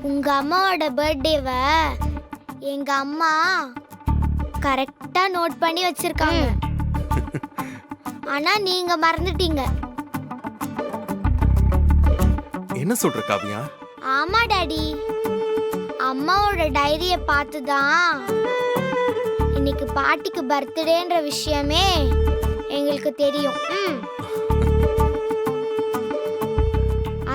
உங்க அம்மாவோட பர்த்டேவை எங்க அம்மா கரெக்டா நோட் பண்ணி வச்சிருக்காங்க. ஆனா நீங்க மறந்துட்டீங்க. என்ன சொல்ற காவியா? ஆமா டாடி, அம்மாவோட டைரிய பார்த்துதான் இன்னைக்கு பாட்டிக்கு பர்த்டேன்ற விஷயமே எங்களுக்கு தெரியும்.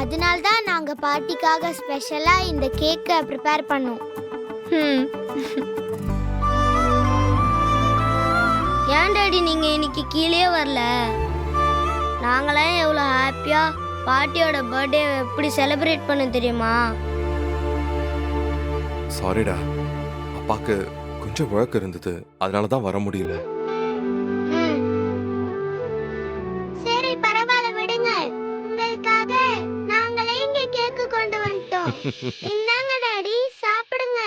அதனால தான் நாங்க பாட்டிக்காக ஸ்பெஷலா இந்த கேக்கை ப்ரிப்பேர் பண்ணோம். ஏன் டாடி நீங்க இன்னைக்கு கீழே வரல? நாங்களாம் எவ்வளோ ஹாப்பியா பாட்டியோட பர்த்டே எப்படி செலிப்ரேட் பண்ண தெரியுமா? சாரிடா, அப்பாக்கு கொஞ்சம் ஒர்க் இருந்தது, அதனால தான் வர முடியல. சரி பரவாயில்ல, விடுங்க. உங்களுக்காக நாங்களே இங்க கேக்கு கொண்டு வந்துட்டோம். இந்தாங்க டாடி, சாப்பிடுங்க.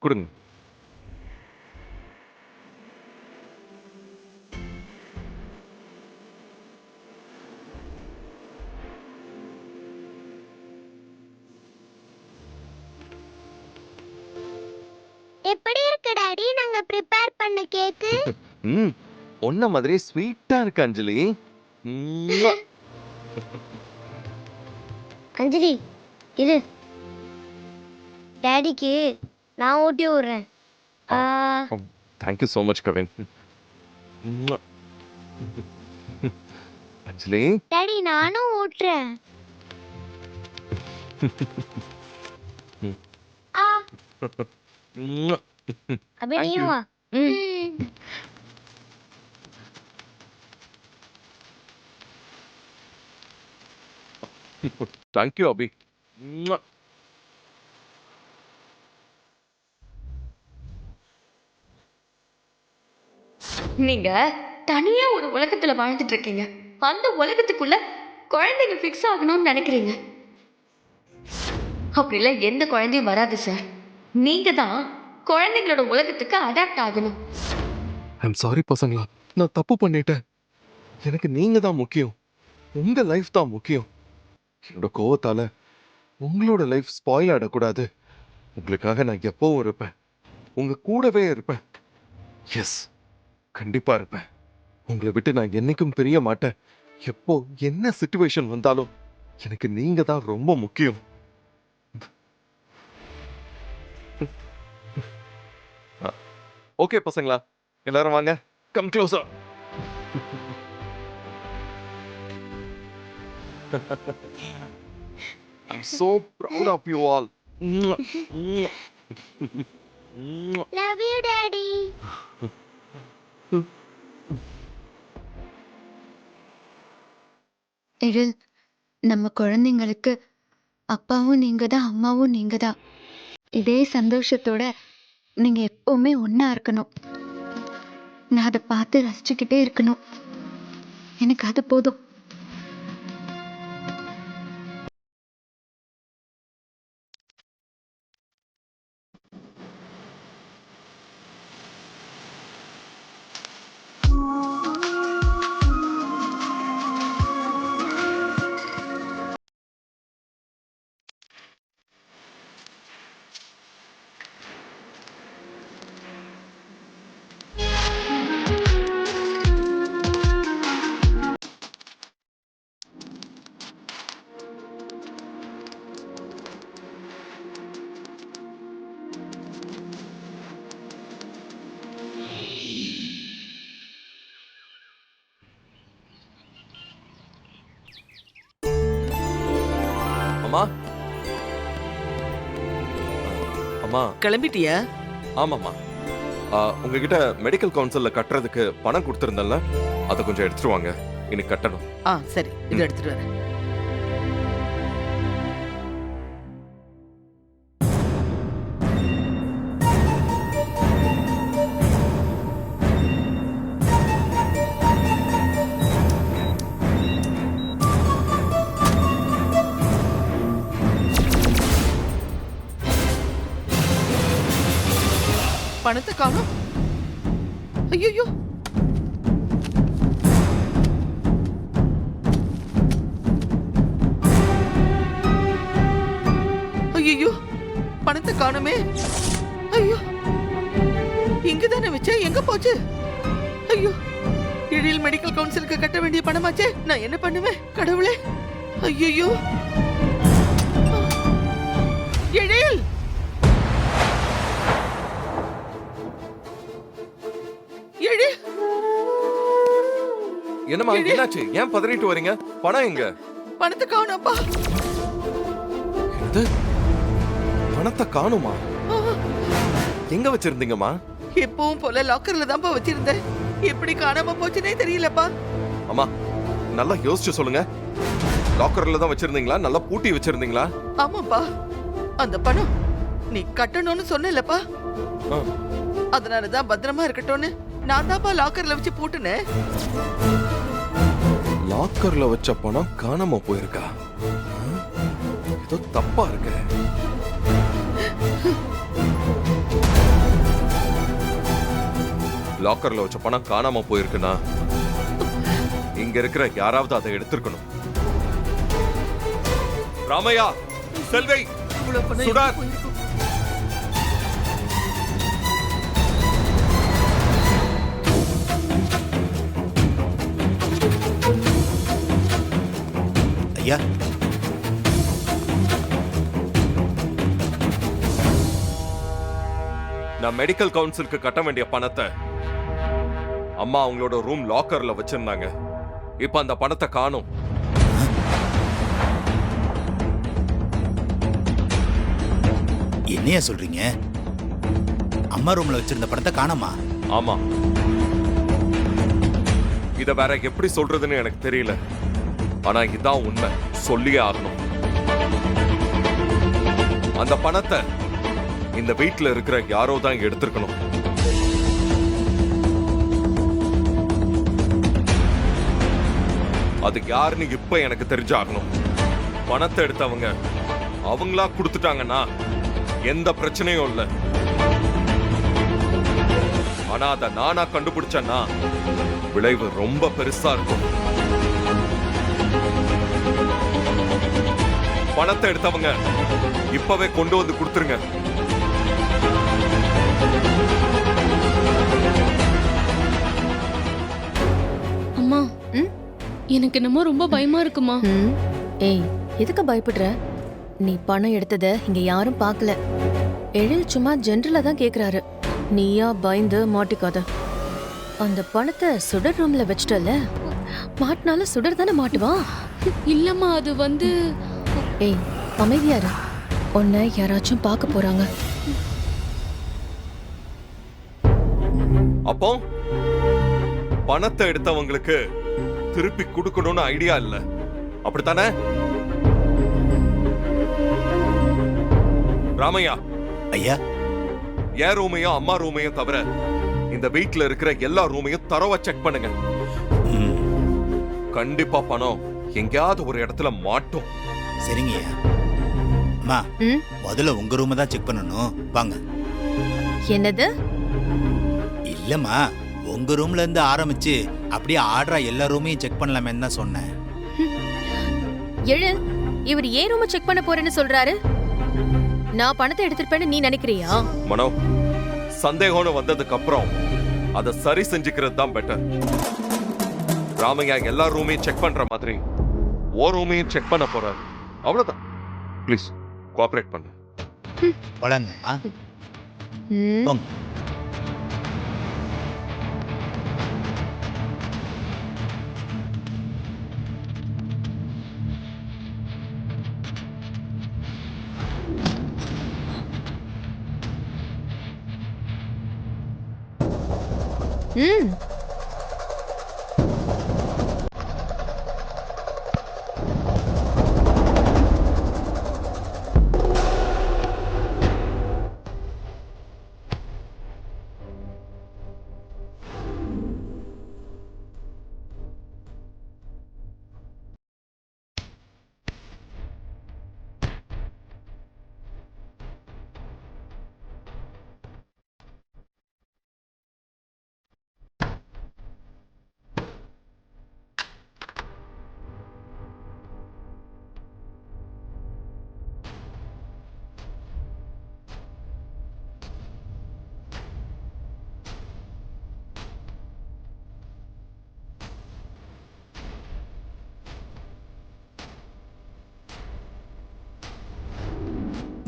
கொடுங்க. எப்படி இருக்கு டாடி நாங்க ப்ரிப்பேர் பண்ண கேக்கு? ஒன்ன மாதிரி ஸ்வீட்டா இருக்கு அஞ்சலி. அஞ்சலி இரு, டாடிக்கு நான் ஊட்டி விடுறேன். Thank you so much Kavin. Anjali, daddy நானும் ஊட்டுறேன். அபி நீயும் வா. தேங்க் யூ அபி. நீங்க தனியா ஒரு உலகத்துல வாழ்ந்துட்டு இருக்கீங்க. அந்த உலகத்துக்குள்ள குழந்தைங்க ஃபிக்ஸ் ஆகணும்னு நினைக்கிறீங்க. அப்படிலாம் எந்த குழந்தையும் வராது சார். நீங்க தான் குழந்தைங்களோட உலகத்துக்கு அடாப்ட் ஆகணும். ஐம் சாரி பசங்களா, நான் தப்பு பண்ணிட்டேன். எனக்கு நீங்க தான் முக்கியம், உங்க லைஃப் தான் முக்கியம். என்னோட கோவத்தால உங்களோட லைஃப் ஸ்பாயில் ஆடக்கூடாது. உங்களுக்காக நான் எப்பவும் இருப்பேன், உங்க கூடவே இருப்பேன். எஸ், கண்டிப்பா இருப்பேன். உங்களை விட்டு நான் என்னைக்கும் பிரிய மாட்டேன். எப்போ என்ன சிச்சுவேஷன் வந்தாலும் எனக்கு நீங்க தான் ரொம்ப முக்கியம். ஓகே பசங்களா, எல்லாரும் வாங்க, come closer. I'm so proud of you all. Love you daddy. Ezhil, நம்ம குழந்தைங்களுக்கு அப்பாவும் நீங்க தான், அம்மாவும் நீங்க தான். இதே சந்தோஷத்தோட நீங்க எப்பவுமே ஒண்ணா இருக்கணும். நான் அதை பார்த்து ரசிச்சுக்கிட்டே இருக்கணும். எனக்கு அது போதும். அம்மா, அம்மா கிளம்பிட்டியா? ஆமாம்மா, உங்ககிட்ட மெடிக்கல் கவுன்சில்ல கட்டுறதுக்கு பணம் கொடுத்துருந்தேன்ல, அதை கொஞ்சம் எடுத்துட்டு வாங்க, இன்னைக்கு கட்டணும். சரி, இதை எடுத்துட்டு வரேன். பணத்தை காணோம். ஐயோ, காணுமே. ஐயோ, இங்கதானே வச்சேன், எங்க போச்சு? ஐயோ, எழில் மெடிக்கல் கவுன்சிலுக்கு கட்ட வேண்டிய பணமாச்சே, நான் என்ன பண்ணுவேன் கடவுளே? ஐயோ, எழில்! எழில்! என்னம்மா என்னாச்சு? ஏன் பதறிட்டு வரீங்க? பணம் எங்க? பணத்தை காணோம்ப்பா. இது பணத்தை காணுமா? எங்க வச்சிருந்தீங்கம்மா? எப்பவும் போல லாக்கர்ல தான்ப்பா வச்சிருந்தேன். எப்படி காணாம போச்சுனே தெரியலப்பா. அம்மா நல்லா யோசிச்சு சொல்லுங்க. லாக்கர்ல தான் வச்சிருந்தீங்களா? நல்லா பூட்டி வச்சிருந்தீங்களா? ஆமாப்பா, அந்த பணம் நீ கட்டணும்னு சொன்னலப்பா, ஆ. அதனாலதான் பத்திரமா இருக்கட்டும்னு நான் தான்ப்பா லாக்கர்ல வச்சு பூட்டுனேன். லாக்கர்ல வச்ச பணம் காணாம போயிருக்கா? ஏதோ தப்பா இருக்கு. லாக்கர்ல வச்ச பணம் காணாம போயிருக்குன்னா இங்க இருக்கிற யாராவது அதை எடுத்திருக்கணும். ராமையா, செல்வை, இவ்வளவு பணம் சுடா. எங்க போயிருக்கும்? ஐயா, நான் மெடிக்கல் கவுன்சிலுக்கு கட்ட வேண்டிய பணத்தை அம்மா அவங்களோட ரூம் லாக்கர்ல வச்சிருந்தாங்க. இப்ப அந்த பணத்தை காணோம். என்னையா சொல்றீங்க? அம்மா ரூம்ல வச்சிருந்த பணத்தை காணோமா? ஆமா, இத வேற எப்படி சொல்றதுன்னு எனக்கு தெரியல. ஆனா இதான் உண்மை, சொல்லியே ஆகணும். அந்த பணத்தை இந்த வீட்டுல இருக்கிற யாரோ தான் எடுத்திருக்கணும். அது யாருன்னு இப்ப எனக்கு தெரிஞ்சாகணும். பணத்தை எடுத்தவங்க அவங்களா கொடுத்துட்டாங்கன்னா எந்த பிரச்சனையும் இல்ல. ஆனா அதை நானா கண்டுபிடிச்சேன்னா விளைவு ரொம்ப பெருசா இருக்கும். பணத்தை எடுத்தவங்க இப்பவே கொண்டு வந்து கொடுத்துருங்க. அம்மா, எனக்கு என்னமோ ரொம்ப பயமா இருக்குமா. ஏய், எதுக்கு பயப்படுற? நீ பணம் எடுத்தத இங்க யாரும் பார்க்கல. எழில் சும்மா ஜென்ரலா தான் கேக்குறாரு. நீயா பயந்து மாட்டிக்காத. அந்த பணத்தை சுடர் ரூம்ல வச்சிட்டல, மாட்டினாலும் சுடர் தானே மாட்டுவான். இல்லம்மா, அது வந்து ஏய், அமைதியாரு. உன்னை யாராச்சும் பார்க்க போறாங்க. அப்போ பணத்தை எடுத்தவங்களுக்கு திருப்பி கொடுக்கணும்னு ஐடியா இல்ல, அப்படித்தானே? ராமையா, ஐயா, என் ரூமையும் அம்மா ரூமையும் தவிர இந்த வீட்ல இருக்கிற எல்லா ரூமையும் தரவா செக் பண்ணுங்க. ம், கண்டிப்பா பணம் எங்கேயாவது ஒரு இடத்துல மாட்டும். சரிங்கய்யா. அம்மா, ம்? முதல்ல உங்க ரூமை தான் செக் பண்ணணும். வாங்க. என்னது? இல்லம்மா, உங்க ரூம்ல இருந்து ஆரம்பிச்சு அப்படியே ஆர்டரா எல்லா ரூமையும் செக் பண்ணலாமேன்னு தான் சொன்னேன். எழில், இவர் ஏன் ரூமை செக் பண்ண போறேன்னு சொல்றாரு? நான் பணத்தை எடுத்துருப்பேன்னு நீ நினைக்கிறியா? மனோ, சந்தேகம்னு வந்ததுக்கு அப்புறம் அதை சரி செஞ்சுக்கிறது தான் பெட்டர். ராமையா எல்லா ரூமையும் செக் பண்ற மாதிரி ஓ ரூமையும் செக் பண்ண போறாரு. அவ்வளவுதான். ப்ளீஸ் கோஆபரேட் பண்ணு. வளங்க. ம். போங்க. ம்.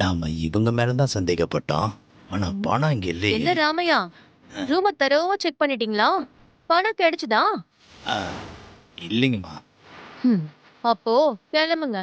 நாம இவங்க மேல தான் சந்தேகப்பட்டோம். ஆனா பணம் இங்க என்ன இல்லையே. ராமையா, ரூம தரோவா செக் பண்ணிட்டீங்களா? பணம் கிடைச்சுதா? ஆ, இல்லைங்கம்மா. அப்போ கிளம்புங்க.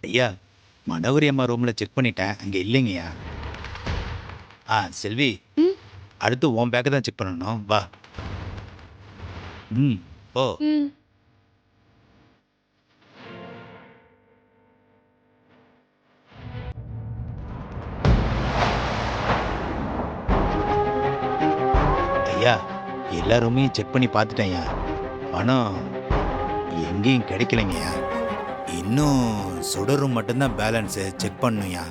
ஐயா, மனோகரி அம்மா ரூம்ல செக் பண்ணிட்டேன். அங்க இல்லைங்கய்யா. செல்வி, அடுத்து உன் பேக்கை தான் செக் பண்ணணும். வா. ஓ. ஐயா, எல்லா ரூமையும் செக் பண்ணி பார்த்துட்டேன்யா. பணம் எங்கேயும் கிடைக்கலைங்கய்யா. இன்னும் சுடர் ரூம் மட்டும்தான் பேலன்ஸு செக் பண்ணுயா.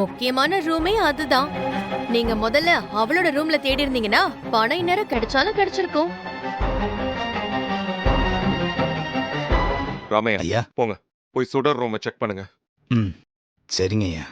முக்கியமான ரூமே அதுதான். நீங்க முதல்ல அவளோட ரூம்ல தேடி இருந்தீங்கன்னா பணம் இந்நேரம் கிடைச்சாலும் கிடைச்சிருக்கும். ராமையா, ஐயா. போங்க, போய் சுடர் ரூமை செக் பண்ணுங்க. ம், சரிங்க ஐயா.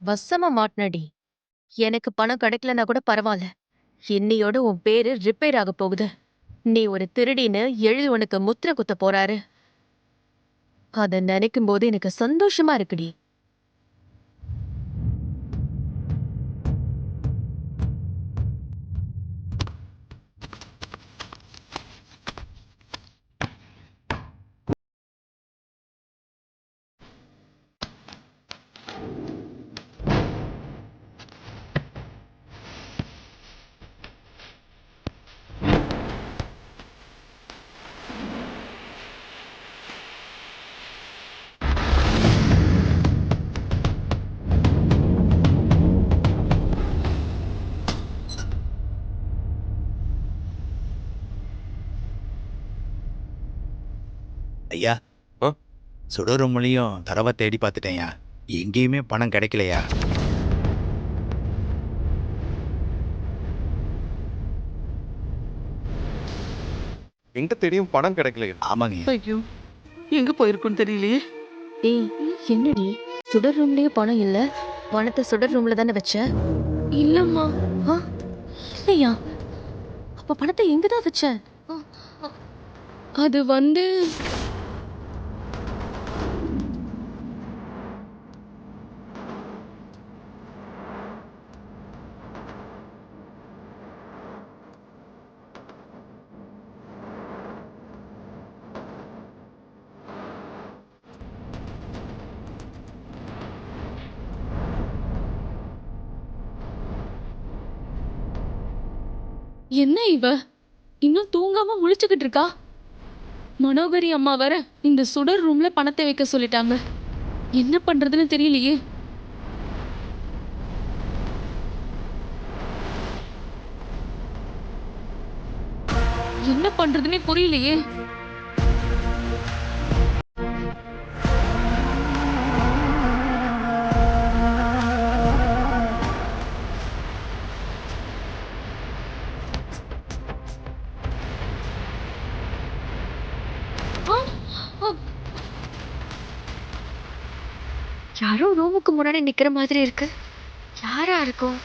வசமா மாட்டினடி. எனக்கு பணம் கிடைக்கலனா கூட பரவாயில்ல. இன்னையோட உன் பேரு ரிப்பேர் ஆக போகுது. நீ ஒரு திருடின்னு எழுதி உனக்கு முத்திரை குத்த போறாரு. அத நினைக்கும் போது எனக்கு சந்தோஷமா இருக்குடி. ஐயா, ஆ? சுடர் ரூம்லையும் தரவா தேடி பார்த்துட்டேன்யா. எங்கேயுமே பணம் கிடைக்கலையா. எங்க தேடியும் பணம் கிடைக்கலையே. ஆமாங்க. ஐயோ, எங்க போயிருக்குன்னு தெரியலையே. ஏய், என்னடி சுடர் ரூம்லயே பணம் இல்ல? பணத்தை சுடர் ரூம்ல தானே வச்ச? இல்லம்மா. ஆ, இல்லையா? அப்ப பணத்தை எங்கதான் வச்ச? அது வந்து என்ன இவ இன்னும் தூங்காம முழிச்சுக்கிட்டு இருக்கா? மனோகரி அம்மா வர இந்த சுடர் ரூம்ல பணத்தை வைக்க சொல்லிட்டாங்க. என்ன பண்றதுன்னு தெரியலையே. என்ன பண்றதுன்னே புரியலையே. ஆ, ஆ, யாரோ ரூமுக்கு முன்னாடி நிக்கிற மாதிரி இருக்கு. யாரா இருக்கும்?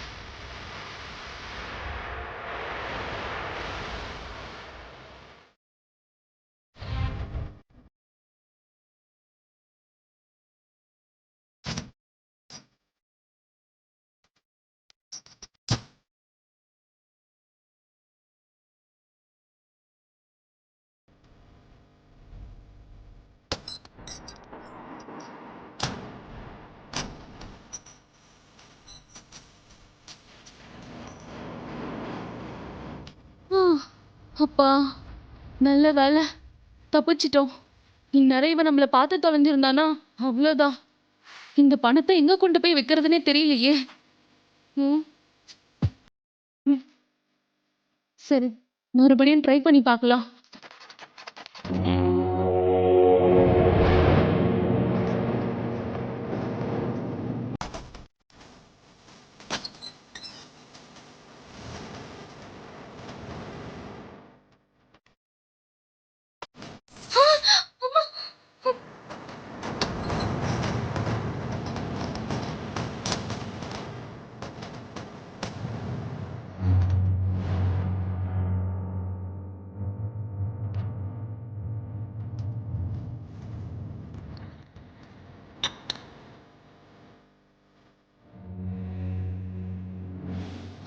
ஆ, அப்பா நல்ல வேலை, தப்பிச்சிட்டோம். இந்நேரம் இவன் நம்மள பார்த்து தொலைஞ்சிருந்தானா அவ்வளோதான். இந்த பணத்தை எங்க கொண்டு போய் வைக்கிறதுனே தெரியலையே. ம், ம். சரி, மறுபடியும் ட்ரை பண்ணி பார்க்கலாம்.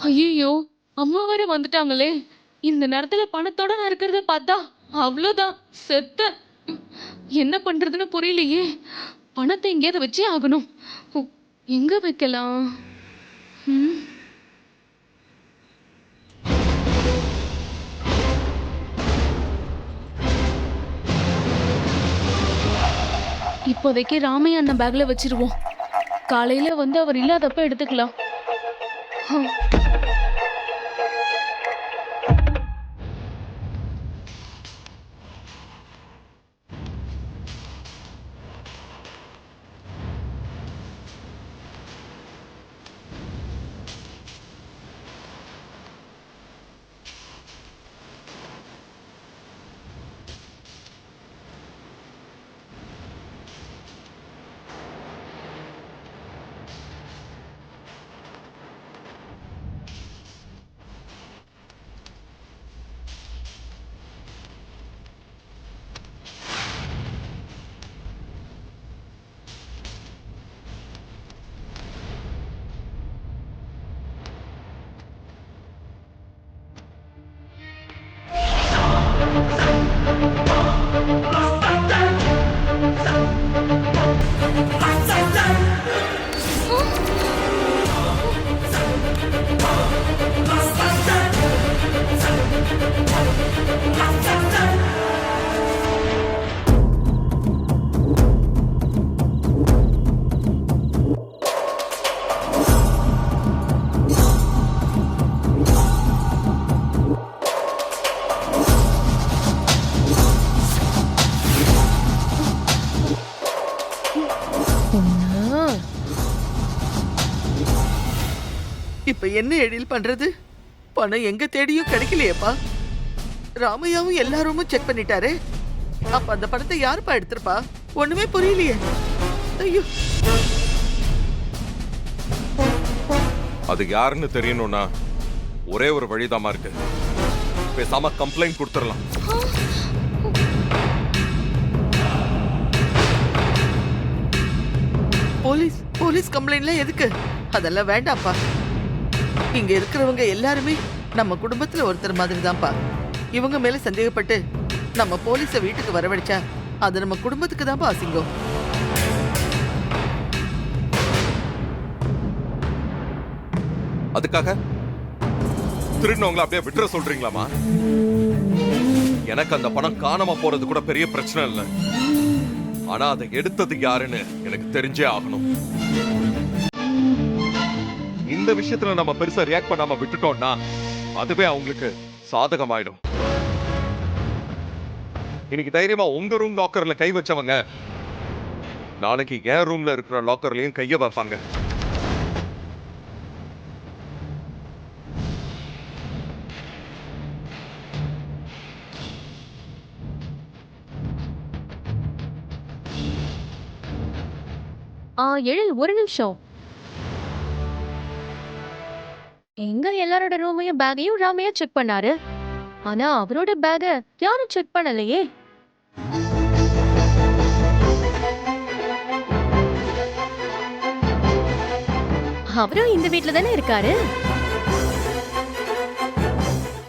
ஐயோ, அம்மா வேற வந்துட்டாங்களே. இந்த நேரத்துல பணத்தோட நான் இருக்கிறத பார்த்தா அவ்வளோதான், செத்த. என்ன பண்றதுன்னு புரியலையே. பணத்தை எங்கேயாவது வச்சே ஆகணும். உ, எங்க வைக்கலாம்? ம், இப்போதைக்கு ராமையா அண்ணன் பேக்ல வச்சிருவோம். காலையில வந்து அவர் இல்லாதப்ப எடுத்துக்கலாம். ஆ, இப்ப என்ன எழில் பண்றது? பணம் எங்க தேடியும் கிடைக்கலையேப்பா. ராமையாவும் எல்லாரும் செக் பண்ணிட்டாரே. அப்ப அந்த பணத்தை யாருப்பா எடுத்திருப்பா? ஒண்ணுமே புரியலையே. ஐயோ, அது யாருன்னு தெரியணும்னா ஒரே ஒரு வழிதாமா இருக்கு. பேசாம கம்ப்ளைண்ட் கொடுத்துடலாம். போலீஸ் கம்ப்ளைண்ட்லாம் எதுக்கு? அதெல்லாம் வேண்டாம்ப்பா. இங்க இருக்கிறவங்க எல்லாருமே நம்ம குடும்பத்துல ஒருத்தர் மாதிரி தான்ப்பா. இவங்க மேல சந்தேகப்பட்டு நம்ம போலீஸ வீட்டுக்கு வரவழைச்சா அது நம்ம குடும்பத்துக்கு தான்ப்பா அசிங்கம். அதுக்காக திருடினவங்களை அப்படியே விட்டுற சொல்றீங்களாமா? எனக்கு அந்த பணம் காணாம போறது கூட பெரிய பிரச்சனை இல்லை. ஆனா அதை எடுத்தது யாருன்னு எனக்கு தெரிஞ்சே ஆகணும். இந்த விஷயத்துல நம்ம பெருசா ரியாக்ட் பண்ணாம விட்டுட்டோம்னா அதுவே அவங்களுக்கு சாதகமாயிடும். இன்னைக்கு தைரியமா உங்க ரூம் லாக்கர்ல கை வச்சவங்க நாளைக்கு என் ரூம்ல இருக்கிற லாக்கர்லயும் கைய வைப்பாங்க. எழில் ஒரு நிமிஷம். எங்க எல்லாரோட ரூமையும் பேக்கையும் ராமையா செக் பண்ணாரு. ஆனா அவரோட பேக யாரும் செக் பண்ணலையே. அவரும் இந்த வீட்ல தானே இருக்காரு.